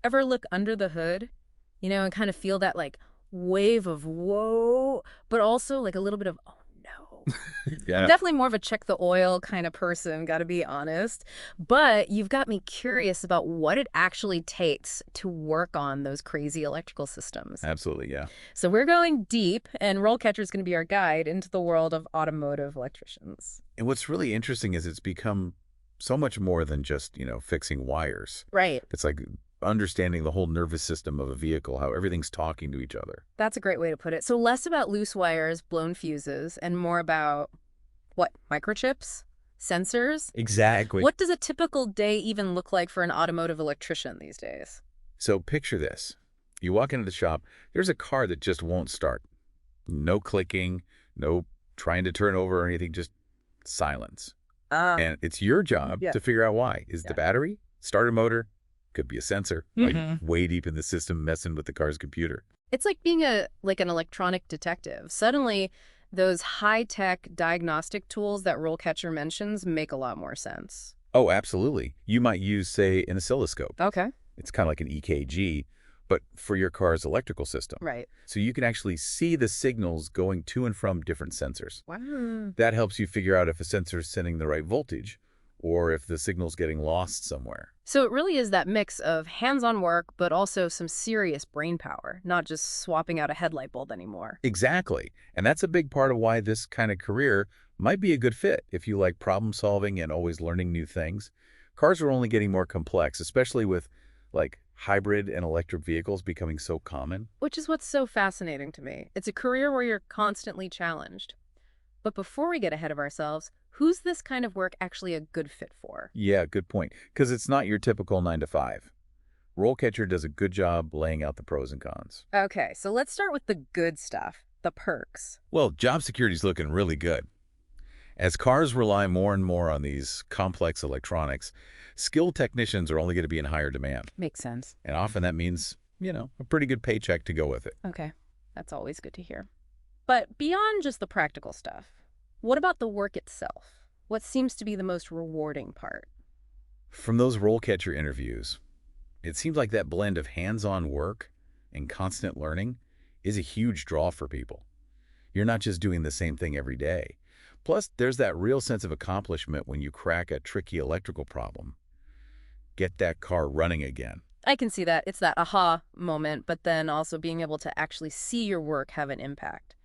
Ever look under the hood, and kind of feel that like wave of whoa, but also like a little bit of oh no. I'm Yeah. definitely more of a check the oil kind of person, gotta be honest. But you've got me curious about what it actually takes to work on those crazy electrical systems. Absolutely, yeah. So we're going deep, and RoleCatcher is going to be our guide into the world of automotive electricians. And what's really interesting is it's become so much more than just, fixing wires. Right. It's like understanding the whole nervous system of a vehicle, how everything's talking to each other. That's a great way to put it. So less about loose wires, blown fuses, and more about what? Microchips? Sensors? Exactly. What does a typical day even look like for an automotive electrician these days? So picture this. You walk into the shop, there's a car that just won't start. No clicking, no trying to turn over or anything, just silence. Ah, And it's your job yeah. to figure out why. Is the Yeah. battery? Starter motor? Could be a sensor. Like hmm way deep in the system messing with the car's computer. It's like being an electronic detective. Suddenly, those high-tech diagnostic tools that RoleCatcher mentions make a lot more sense. Oh, absolutely. You might use, say, an oscilloscope. Okay. It's kind of like an EKG, but for your car's electrical system. Right. So you can actually see the signals going to and from different sensors. Wow. That helps you figure out if a sensor is sending the right voltage or if the signal's getting lost somewhere. So it really is that mix of hands-on work, but also some serious brain power, not just swapping out a headlight bulb anymore. Exactly. And that's a big part of why this kind of career might be a good fit if you like problem solving and always learning new things. Cars are only getting more complex, especially with like hybrid and electric vehicles becoming so common. Which is what's so fascinating to me. It's a career where you're constantly challenged. But before we get ahead of ourselves, who's this kind of work actually a good fit for? Yeah, good point. Because it's not your typical 9 to 5. RoleCatcher does a good job laying out the pros and cons. Okay, so let's start with the good stuff, the perks. Well, job security is looking really good. As cars rely more and more on these complex electronics, skilled technicians are only going to be in higher demand. Makes sense. And often that means, a pretty good paycheck to go with it. Okay, that's always good to hear. But beyond just the practical stuff, what about the work itself? What seems to be the most rewarding part? From those RoleCatcher interviews, it seems like that blend of hands-on work and constant learning is a huge draw for people. You're not just doing the same thing every day. Plus, there's that real sense of accomplishment when you crack a tricky electrical problem. Get that car running again. I can see that. It's that aha moment, but then also being able to actually see your work have an impact.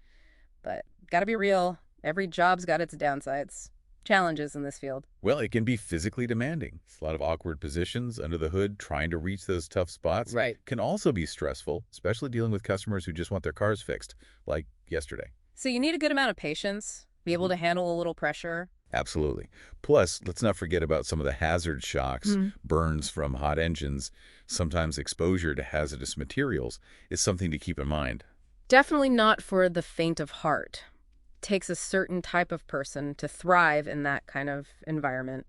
But gotta be real, every job's got its downsides, challenges in this field. Well, it can be physically demanding. A lot of awkward positions under the hood, trying to reach those tough spots. Right. Can also be stressful, especially dealing with customers who just want their cars fixed, like yesterday. So you need a good amount of patience, be able to handle a little pressure. Absolutely. Plus, let's not forget about some of the hazard shocks, Mm. burns from hot engines, sometimes exposure to hazardous materials is something to keep in mind. Definitely not for the faint of heart. Takes a certain type of person to thrive in that kind of environment.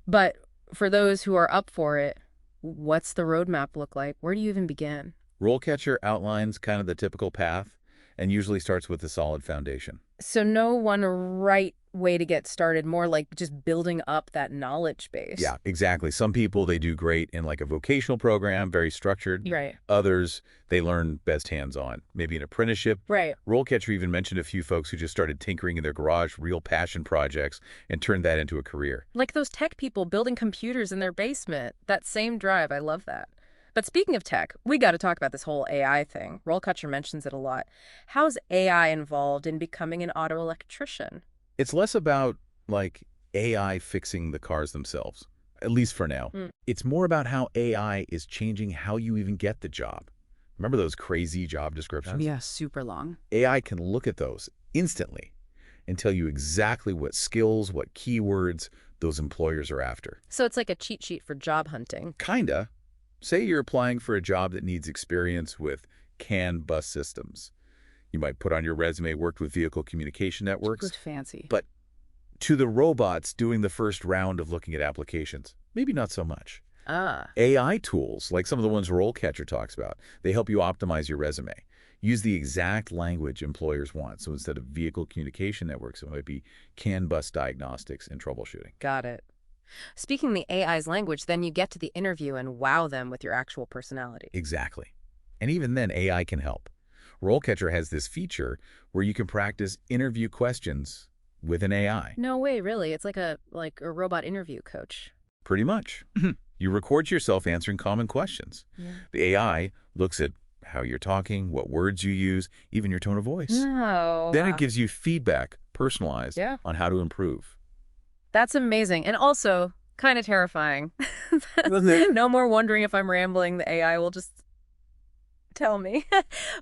But for those who are up for it, what's the roadmap look like? Where do you even begin? RoleCatcher outlines kind of the typical path and usually starts with a solid foundation. So no one right way to get started, more like just building up that knowledge base. Yeah, exactly. Some people, they do great in like a vocational program, very structured. Right. Others, they learn best hands-on, maybe an apprenticeship. Right. RoleCatcher even mentioned a few folks who just started tinkering in their garage, real passion projects, and turned that into a career. Like those tech people building computers in their basement. That same drive, I love that. But speaking of tech, we got to talk about this whole AI thing. RoleCatcher mentions it a lot. How's AI involved in becoming an auto electrician? It's less about like AI fixing the cars themselves, at least for now. Mm. It's more about how AI is changing how you even get the job. Remember those crazy job descriptions? Yeah, super long. AI can look at those instantly and tell you exactly what skills, what keywords those employers are after. So it's like a cheat sheet for job hunting. Kinda. Say you're applying for a job that needs experience with CAN bus systems. You might put on your resume, worked with vehicle communication networks. Good fancy. But to the robots doing the first round of looking at applications, maybe not so much. Ah. AI tools, like some of the ones RoleCatcher talks about, they help you optimize your resume. Use the exact language employers want. So instead of vehicle communication networks, it might be CAN bus diagnostics and troubleshooting. Got it. Speaking the AI's language, then you get to the interview and wow them with your actual personality. Exactly. And even then, AI can help. RoleCatcher has this feature where you can practice interview questions with an AI. No way, really. It's like a robot interview coach. Pretty much. You record yourself answering common questions. Yeah. The AI looks at how you're talking, what words you use, even your tone of voice. No. Then it gives you feedback, personalized, Yeah. on how to improve. That's amazing. And also kind of terrifying. Doesn't it? No more wondering if I'm rambling. The AI will just tell me.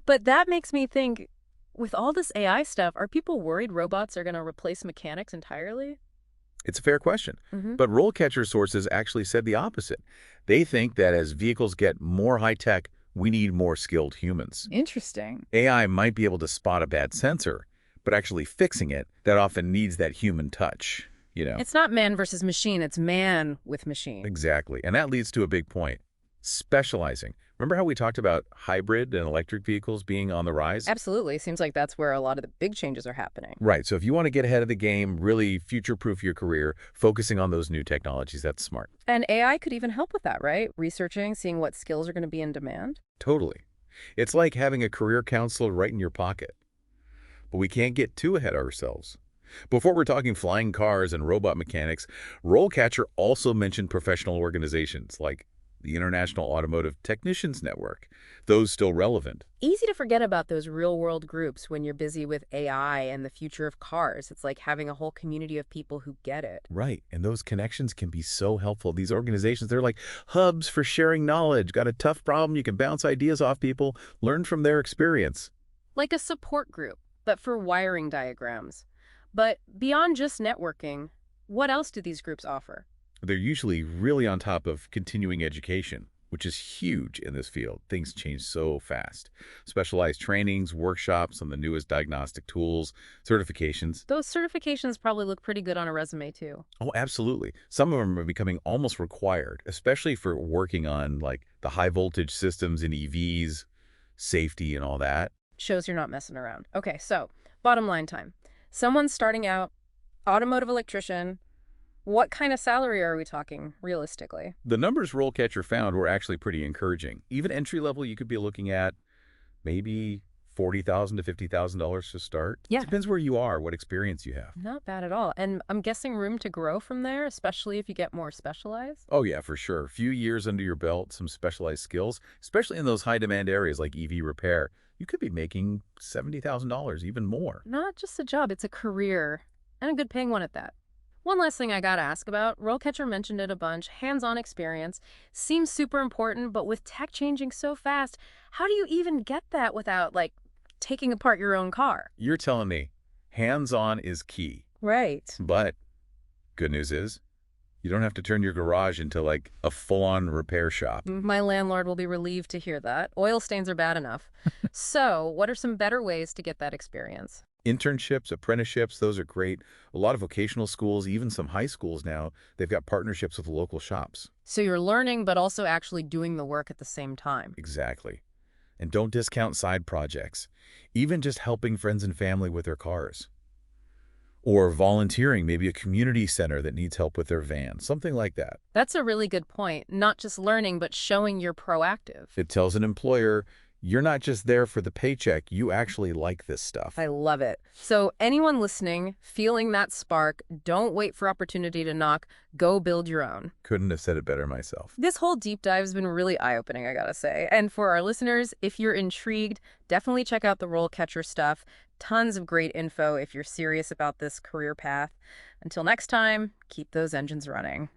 But that makes me think, with all this AI stuff, are people worried robots are going to replace mechanics entirely? It's a fair question. Mm-hmm. But RoleCatcher sources actually said the opposite. They think that as vehicles get more high-tech, we need more skilled humans. Interesting. AI might be able to spot a bad sensor, but actually fixing it, that often needs that human touch, you know? It's not man versus machine, it's man with machine. Exactly. And that leads to a big point. Specializing. Remember how we talked about hybrid and electric vehicles being on the rise? Absolutely. Seems like that's where a lot of the big changes are happening. Right. So if you want to get ahead of the game, really future-proof your career, focusing on those new technologies, that's smart. And AI could even help with that, right? Researching, seeing what skills are going to be in demand. Totally. It's like having a career counselor right in your pocket. But we can't get too ahead of ourselves. Before we're talking flying cars and robot mechanics, RoleCatcher also mentioned professional organizations like the International Automotive Technicians Network. Those still relevant. Easy to forget about those real-world groups when you're busy with AI and the future of cars. It's like having a whole community of people who get it. Right, and those connections can be so helpful. These organizations, they're like hubs for sharing knowledge. Got a tough problem, you can bounce ideas off people, learn from their experience. Like a support group, but for wiring diagrams. But beyond just networking, what else do these groups offer? They're usually really on top of continuing education, which is huge in this field. Things change so fast. Specialized trainings, workshops on the newest diagnostic tools, certifications. Those certifications probably look pretty good on a resume, too. Oh, absolutely. Some of them are becoming almost required, especially for working on like the high voltage systems in EVs, safety and all that. Shows you're not messing around. Okay, so bottom line time. Someone's starting out, automotive electrician. What kind of salary are we talking, realistically? The numbers RoleCatcher found were actually pretty encouraging. Even entry level, you could be looking at maybe $40,000 to $50,000 to start. Yeah. Depends where you are, what experience you have. Not bad at all. And I'm guessing room to grow from there, especially if you get more specialized? Oh yeah, for sure. A few years under your belt, some specialized skills, especially in those high demand areas like EV repair, you could be making $70,000, even more. Not just a job, it's a career, and a good paying one at that. One last thing I gotta ask about, RoleCatcher mentioned it a bunch, hands-on experience. Seems super important, but with tech changing so fast, how do you even get that without, like, taking apart your own car? You're telling me hands-on is key. Right. But good news is you don't have to turn your garage into like a full-on repair shop. My landlord will be relieved to hear that. Oil stains are bad enough. So, what are some better ways to get that experience? Internships, apprenticeships, those are great. A lot of vocational schools, even some high schools now, they've got partnerships with local shops. So you're learning, but also actually doing the work at the same time. Exactly. And don't discount side projects. Even just helping friends and family with their cars. Or volunteering, maybe a community center that needs help with their van, something like that. That's a really good point. Not just learning, but showing you're proactive. It tells an employer, you're not just there for the paycheck, you actually like this stuff. I love it. So anyone listening, feeling that spark, don't wait for opportunity to knock. Go build your own. Couldn't have said it better myself. This whole deep dive has been really eye-opening, I gotta say. And for our listeners, if you're intrigued, definitely check out the RoleCatcher stuff. Tons of great info if you're serious about this career path. Until next time, keep those engines running.